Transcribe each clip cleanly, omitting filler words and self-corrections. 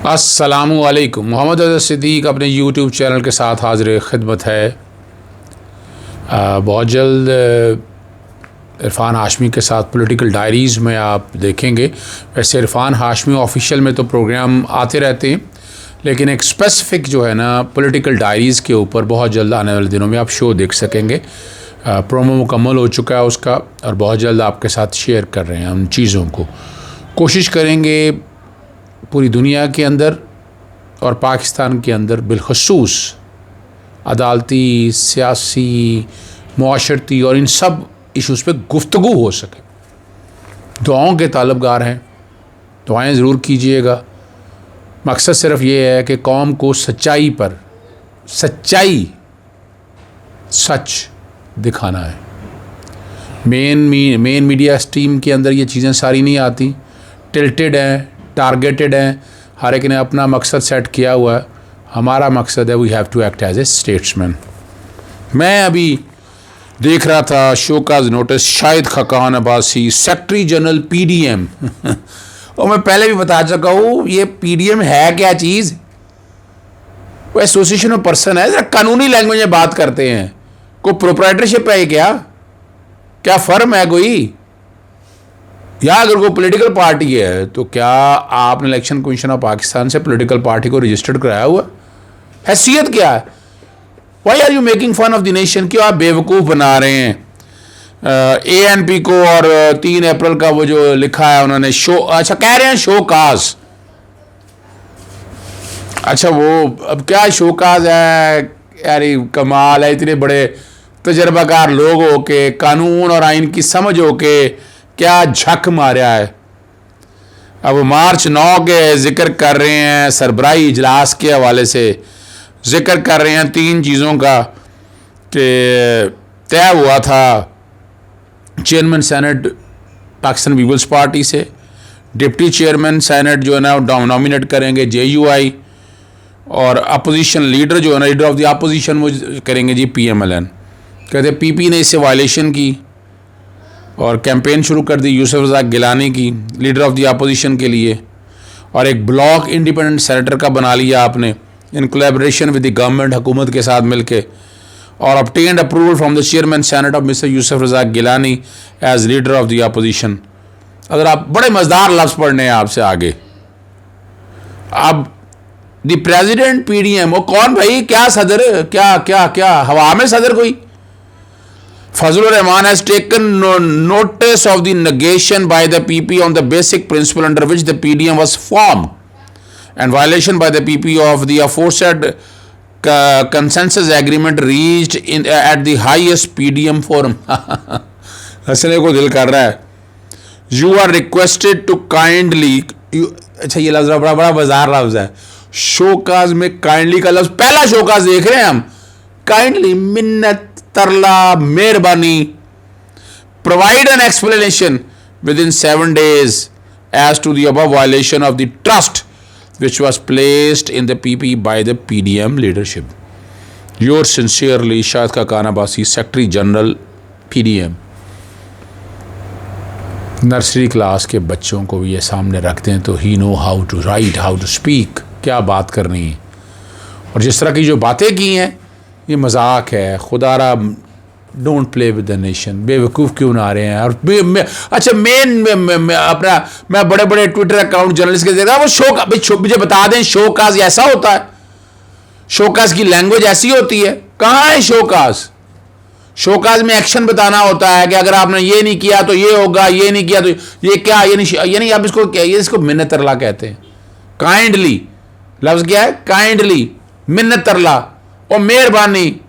अस्सलामुअलैकुम। मोहम्मद अज़हर सिद्दीक़ अपने YouTube channel के साथ हाज़िर खिदमत है। बहुत जल्द इरफ़ान हाशमी के साथ पॉलिटिकल डायरीज़ में आप देखेंगे। वैसे इरफ़ान हाशमी ऑफिशियल में तो प्रोग्राम आते रहते हैं, लेकिन एक स्पेसिफ़िक जो है ना पॉलिटिकल डायरीज़ के ऊपर बहुत जल्द आने वाले दिनों में आप शो देख सकेंगे। प्रोमो मुकम्मल हो चुका है उसका और बहुत जल्द आपके साथ शेयर कर रहे हैं उन चीज़ों को। कोशिश करेंगे पूरी दुनिया के अंदर और पाकिस्तान के अंदर बिलखसूस अदालती, सियासी, मुआशरती और इन सब इश्यूज़ पे गुफ्तगू हो सके। दुआओं के तालबगार हैं, दुआएं ज़रूर कीजिएगा। मकसद सिर्फ ये है कि कौम को सच्चाई पर सच दिखाना है। मेन मीडिया स्ट्रीम के अंदर ये चीज़ें सारी नहीं आती, टिल्टेड हैं, टारगेटेड हैं, हर एक ने अपना मकसद सेट किया हुआ है। हमारा मकसद है we have to act as a statesman. मैं अभी देख रहा था show cause notice Shahid Khaqan Abbasi, secretary general PDM और मैं पहले भी बता चुका हूँ ये पीडीएम है क्या चीज़। वो एसोसिएशन ऑफ पर्सन है, जरा कानूनी लैंग्वेज में बात करते हैं। कोई प्रोप्राइटरशिप है क्या फर्म है कोई, या अगर कोई पॉलिटिकल पार्टी है तो क्या आपने इलेक्शन कमीशन ऑफ पाकिस्तान से पॉलिटिकल पार्टी को रजिस्टर्ड कराया हुआ? हैसियत क्या है? Why are you making fun of the nation? क्यों आप बेवकूफ़ बना रहे हैं एएनपी को? और 3 अप्रैल का वो जो लिखा है उन्होंने अच्छा कह रहे हैं शोकाज। अच्छा वो अब क्या शोकाज है यार, कमाल है। इतने बड़े तजर्बाकार लोग हो के, कानून और आइन की समझ हो के क्या झक मारा है। अब मार्च 9 के जिक्र कर रहे हैं, सरबराही इजलास के हवाले से जिक्र कर रहे हैं 3 चीज़ों का कि तय हुआ था चेयरमैन सेनेट पाकिस्तान पीपल्स पार्टी से, डिप्टी चेयरमैन सेनेट जो है ना नॉमिनेट करेंगे जेयूआई, और अपोजिशन लीडर जो है ना लीडर ऑफ द अपोजिशन वो करेंगे जी पीएमएलएन। कहते पीपी ने इससे वायलेशन की और कैंपेन शुरू कर दी यूसुफ रज़ाक गिलानी की लीडर ऑफ द अपोजिशन के लिए, और एक ब्लॉक इंडिपेंडेंट सेनेटर का बना लिया आपने in collaboration with the government, हुकूमत के साथ मिलके, और obtained approval from the chairman senate of mister Yousuf Raza Gilani as leader of the opposition. अगर आप बड़े मज़ेदार लफ्ज़ पढ़ने हैं आपसे आगे, अब द प्रेजिडेंट पीडीएम वो कौन भाई, क्या सदर, क्या हवा में सदर कोई? Fazlur Rahman has taken notice of the negation by the PP on the basic principle under which the PDM was formed and violation by the PP of the aforesaid consensus agreement reached at the highest PDM forum. हंसने को दिल कर रहा है। You are requested to kindly, अच्छा ये लफ्ज़ बड़ा बाजार लफ्ज़ है। शोकाज में काइंडली का लफ्ज़ पहला शोकाज देख रहे हैं हम। काइंडली, मिन्नत, तरला, मेहरबानी, provide an explanation within 7 days as to the above violation of the trust which was placed in the PP by the PDM leadership. Yours sincerely, Shahid Khaqan Abbasi, Secretary General PDM। Nursery class के बच्चों को भी ये सामने रखते हैं तो ही know how to write, how to speak, क्या बात करनी है। और जिस तरह की जो बातें की हैं ये मजाक है। खुदारा don't play with the nation. बेवकूफ़ क्यों ना आ रहे हैं? और अच्छा मैं बड़े बड़े ट्विटर अकाउंट जर्नलिस्ट के देख रहा वो मुझे बता दें शोकाज ऐसा होता है? शोकाज की लैंग्वेज ऐसी होती है? कहाँ है शोकाज? शोकाज में एक्शन बताना होता है कि अगर आपने ये नहीं किया तो ये होगा, ये नहीं किया तो ये क्या, ये नहीं आप इसको क्या, ये इसको मिन्नत तरला कहते हैं। काइंडली लफ्ज़ क्या है? काइंडली, मिन्नत तरला और मेहरबानी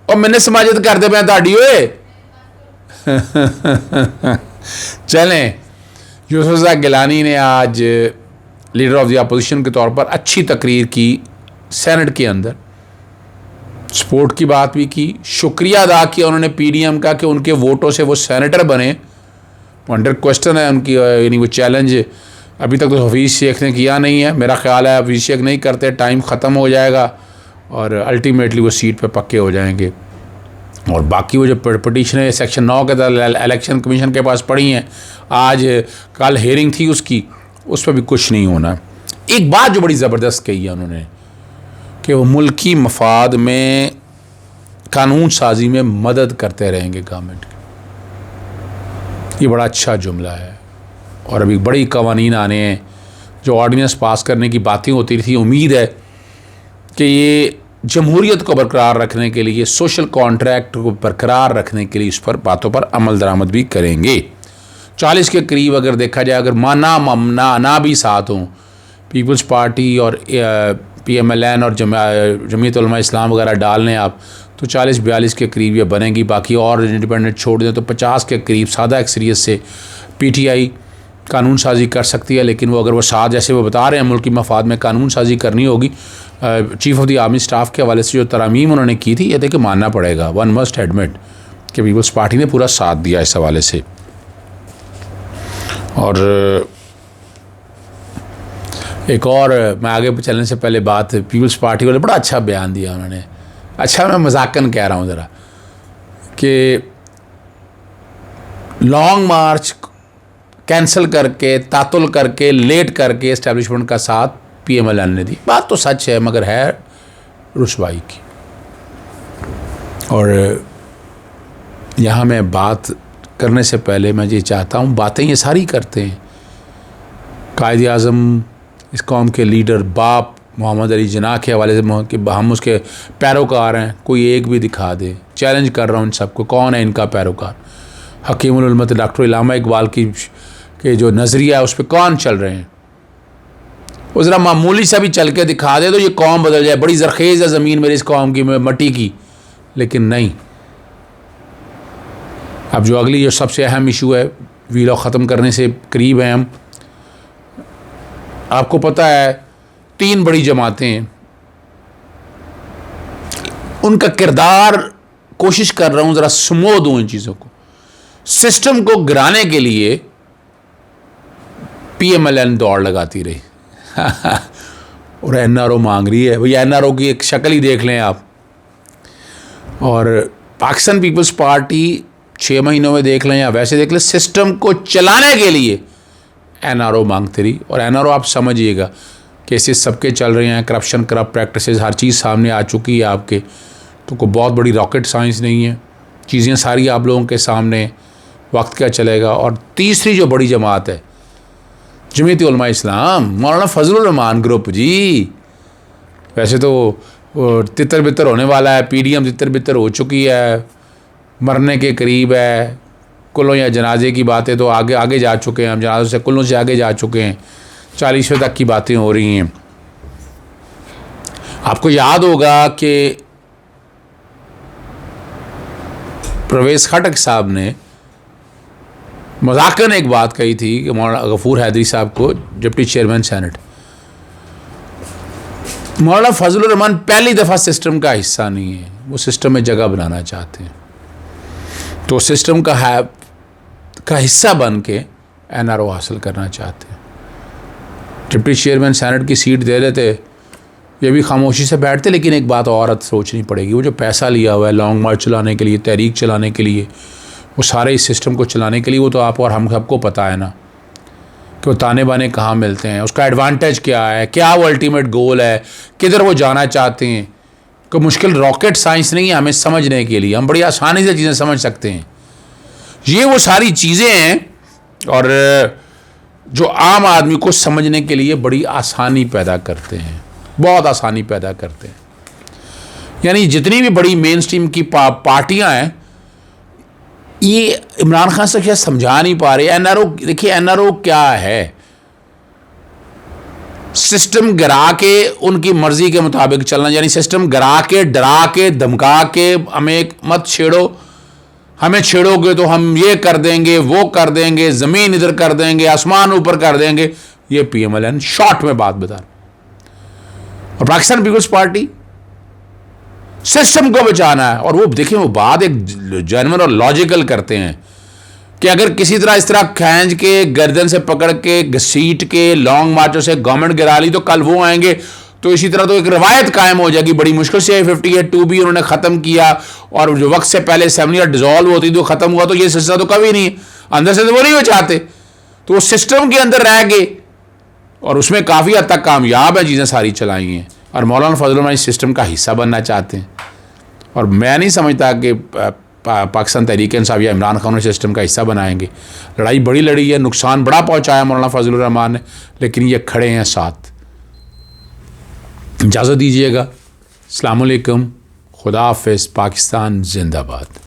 और मैंने समाजत करते पे ताड़ी हुए। चलें, यूसुफ रज़ाक गिलानी ने आज लीडर ऑफ द अपोजिशन के तौर पर अच्छी तकरीर की सेनेट के अंदर, सपोर्ट की बात भी की, शुक्रिया अदा किया उन्होंने पीडीएम का कि उनके वोटों से वो सेनेटर बने। अंडर क्वेश्चन है उनकी, यानी वो चैलेंज अभी तक तो हफीज़ शेख ने किया नहीं है। मेरा ख्याल है हफीज़ शेख नहीं करते, टाइम ख़त्म हो जाएगा और अल्टीमेटली वो सीट पे पक्के हो जाएंगे। और बाकी वो जो पटिशन है सेक्शन 9 के तहत इलेक्शन कमीशन के पास पड़ी हैं, आज कल हेयरिंग थी उसकी, उस पर भी कुछ नहीं होना। एक बात जो बड़ी ज़बरदस्त कही है उन्होंने कि वो मुल्की मफाद में कानून साजी में मदद करते रहेंगे गवर्नमेंट की। ये बड़ा अच्छा जुमला है। और अभी बड़ी कवानीन आने हैं, जो ऑर्डिनेंस पास करने की बातें होती थी। उम्मीद है कि ये जमहूरियत को बरकरार रखने के लिए, सोशल कॉन्ट्रैक्ट को बरकरार रखने के लिए इस पर बातों पर अमल दरामद भी करेंगे। 40 के करीब अगर देखा जाए, अगर ना भी साथ हों, पीपल्स पार्टी और PMLN और जमीयत उलमा इस्लाम वगैरह डाल लें आप, तो 40-42 के करीब ये बनेगी। बाकी और इंडिपेंडेंट छोड़ दें तो 50 के करीब सादा अक्सरियत से PTI कानून साजी कर सकती है। लेकिन वो अगर वो साथ, जैसे वो बता रहे हैं, मुल्की मफाद में कानून साजी करनी होगी, chief of the army staff के हवाले से जो तरमीम उन्होंने की थी, ये देखिए मानना पड़ेगा, वन मस्ट एडमिट कि पीपल्स पार्टी ने पूरा साथ दिया इस हवाले से। और एक और, मैं आगे चलने से पहले बात, पीपल्स पार्टी वाले बड़ा अच्छा बयान दिया उन्होंने। अच्छा, मैं मजाकन कह रहा हूँ ज़रा, कि लॉन्ग मार्च कैंसिल करके, तातुल करके, लेट करके इस्टेब्लिशमेंट का साथ PMLN ने दी। बात तो सच है, मगर है रुसवाई की। और यहाँ मैं बात करने से पहले मैं ये चाहता हूँ, बातें ये सारी करते हैं, कायद आज़म इस कौम के लीडर बाप मोहम्मद अली जिन्ना के हवाले से कि हम उसके पैरोकार हैं, कोई एक भी दिखा दे। चैलेंज कर रहा हूँ इन सबको, कौन है इनका पैरोकार? हकीमुल उम्मत डॉक्टर इलामा इकबाल की के जो नज़रिया है उस पर कौन चल रहे हैं? वो ज़रा मामूली सा भी चल के दिखा दे तो ये कौम बदल जाए। बड़ी ज़रखेज़ है ज़मीन मेरी इस कौम की, मट्टी की, लेकिन नहीं। अब जो अगली जो सबसे अहम इशू है, वीला ख़त्म करने से करीब हैं हम। आपको पता है 3 बड़ी जमातें हैं, उनका किरदार कोशिश कर रहा हूँ ज़रा समो दूँ इन चीज़ों को। सिस्टम को गिराने के लिए PMLN दौड़ लगाती रही और NRO मांग रही है। भैया NRO की एक शक्ल ही देख लें आप। और पाकिस्तान पीपल्स पार्टी 6 महीनों में देख लें या वैसे देख लें, सिस्टम को चलाने के लिए NRO मांगती रही। और NRO आप समझिएगा, केसेस सबके चल रहे हैं, करप्शन, करप्ट प्रैक्टिसेस, हर चीज़ सामने आ चुकी है आपके। तो कोई बहुत बड़ी रॉकेट साइंस नहीं है, चीज़ें सारी आप लोगों के सामने। वक्त क्या चलेगा। और तीसरी जो बड़ी जमात है, जमीयत उलमा इस्लाम, मौलाना फजलुर रहमान ग्रुप जी। वैसे तो तितर बितर होने वाला है, PDM तितर बितर हो चुकी है, मरने के करीब है। कुलों या जनाजे की बातें तो आगे जा चुके हैं, हम जनाजों से, कुलों से आगे जा चुके हैं। 40वें तक की बातें हो रही हैं। आपको याद होगा कि परवेज़ खटक साहब ने मजाकन एक बात कही थी कि मौलाना गफूर हैदरी साहब को, डिप्टी चेयरमैन सेनेट, मौलाना फजलुर रहमान पहली दफ़ा सिस्टम का हिस्सा नहीं है, वो सिस्टम में जगह बनाना चाहते हैं। तो सिस्टम का हिस्सा बन के NRO हासिल करना चाहते हैं। डिप्टी चेयरमैन सेनेट की सीट दे देते, ये भी खामोशी से बैठते। लेकिन एक बात और सोचनी पड़ेगी, वो जो पैसा लिया हुआ है लॉन्ग मार्च चलाने के लिए, तहरीक चलाने के लिए, वो सारे इस सिस्टम को चलाने के लिए, वो तो आप और हम सबको पता है ना कि वो ताने बाने कहाँ मिलते हैं, उसका एडवांटेज क्या है, क्या वो अल्टीमेट गोल है, किधर वो जाना चाहते हैं। कोई मुश्किल रॉकेट साइंस नहीं है हमें समझने के लिए, हम बड़ी आसानी से चीज़ें समझ सकते हैं। ये वो सारी चीज़ें हैं और जो आम आदमी को समझने के लिए बड़ी आसानी पैदा करते हैं, बहुत आसानी पैदा करते हैं। यानी जितनी भी बड़ी मेन स्ट्रीम की पार्टियां हैं, ये इमरान खान से क्या समझा नहीं पा रहे। NRO देखिए, NRO क्या है, सिस्टम गिरा के उनकी मर्जी के मुताबिक चलना। यानी सिस्टम गिरा के, डरा के, धमका के, हमें मत छेड़ो, हमें छेड़ोगे तो हम ये कर देंगे, वो कर देंगे, ज़मीन इधर कर देंगे, आसमान ऊपर कर देंगे। ये PMLN शॉर्ट में बात बता रहा। और पाकिस्तान पीपल्स पार्टी सिस्टम को बचाना है। और वो देखिए, वो बात एक जेन्युइन और लॉजिकल करते हैं कि अगर किसी तरह इस तरह खींच के, गर्दन से पकड़ के, घसीट के, लॉन्ग मार्चों से गवर्नमेंट गिरा ली तो कल वो आएंगे तो इसी तरह तो एक रवायत कायम हो जाएगी। बड़ी मुश्किल से 58 भी उन्होंने ख़त्म किया और जो वक्त से पहले असेंबली डिजॉल्व होती तो ख़त्म हुआ। तो ये सिलसिला तो कभी नहीं, अंदर से तो वो नहीं हो चाहते, तो वो सिस्टम के अंदर रह गए और उसमें काफ़ी हद तक कामयाब है, चीज़ें सारी चलाई हैं, और मौलाना फजल रहमान इस सिस्टम का हिस्सा बनना चाहते हैं। और मैं नहीं समझता कि पाकिस्तान तहरीक इंसाफ या इमरान खान सिस्टम का हिस्सा बनाएंगे। लड़ाई बड़ी लड़ी है, नुकसान बड़ा पहुंचाया मौलाना फजल रहमान ने, लेकिन ये खड़े हैं साथ। इजाज़त दीजिएगा। अस्सलाम वालेकुम, खुदा हाफ़िज़, पाकिस्तान जिंदाबाद।